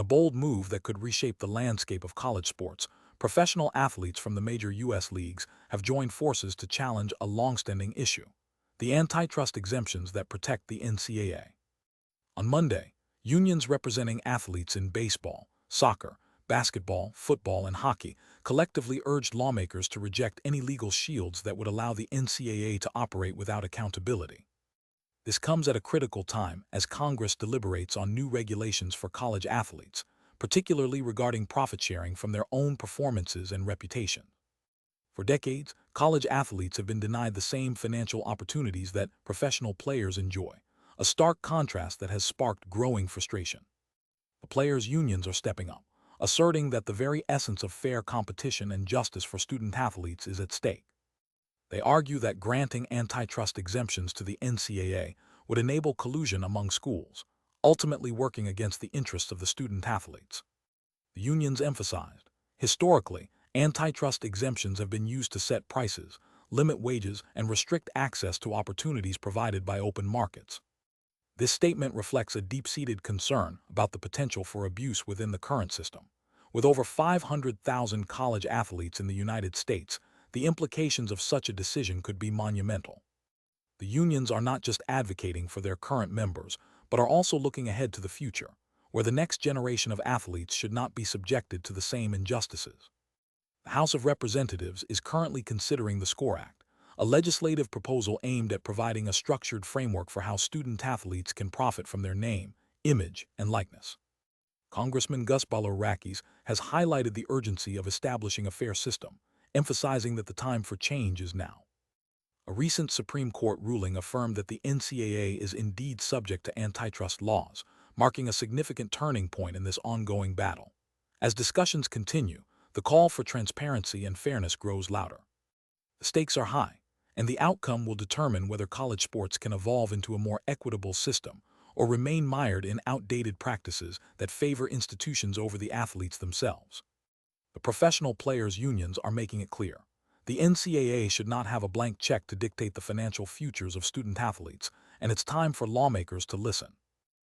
In a bold move that could reshape the landscape of college sports, professional athletes from the major U.S. leagues have joined forces to challenge a longstanding issue: the antitrust exemptions that protect the NCAA. On Monday, unions representing athletes in baseball, soccer, basketball, football, and hockey collectively urged lawmakers to reject any legal shields that would allow the NCAA to operate without accountability. This comes at a critical time as Congress deliberates on new regulations for college athletes, particularly regarding profit sharing from their own performances and reputation. For decades, college athletes have been denied the same financial opportunities that professional players enjoy, a stark contrast that has sparked growing frustration. The players' unions are stepping up, asserting that the very essence of fair competition and justice for student athletes is at stake. They argue that granting antitrust exemptions to the NCAA would enable collusion among schools, ultimately working against the interests of the student athletes. The unions emphasized, historically, antitrust exemptions have been used to set prices, limit wages, and restrict access to opportunities provided by open markets. This statement reflects a deep-seated concern about the potential for abuse within the current system. With over 500,000 college athletes in the United States, the implications of such a decision could be monumental. The unions are not just advocating for their current members, but are also looking ahead to the future, where the next generation of athletes should not be subjected to the same injustices. The House of Representatives is currently considering the SCORE Act, a legislative proposal aimed at providing a structured framework for how student athletes can profit from their name, image, and likeness. Congressman Gus Bilirakis has highlighted the urgency of establishing a fair system, emphasizing that the time for change is now. A recent Supreme Court ruling affirmed that the NCAA is indeed subject to antitrust laws, marking a significant turning point in this ongoing battle. As discussions continue, the call for transparency and fairness grows louder. The stakes are high, and the outcome will determine whether college sports can evolve into a more equitable system or remain mired in outdated practices that favor institutions over the athletes themselves. The professional players' unions are making it clear: the NCAA should not have a blank check to dictate the financial futures of student athletes, and it's time for lawmakers to listen.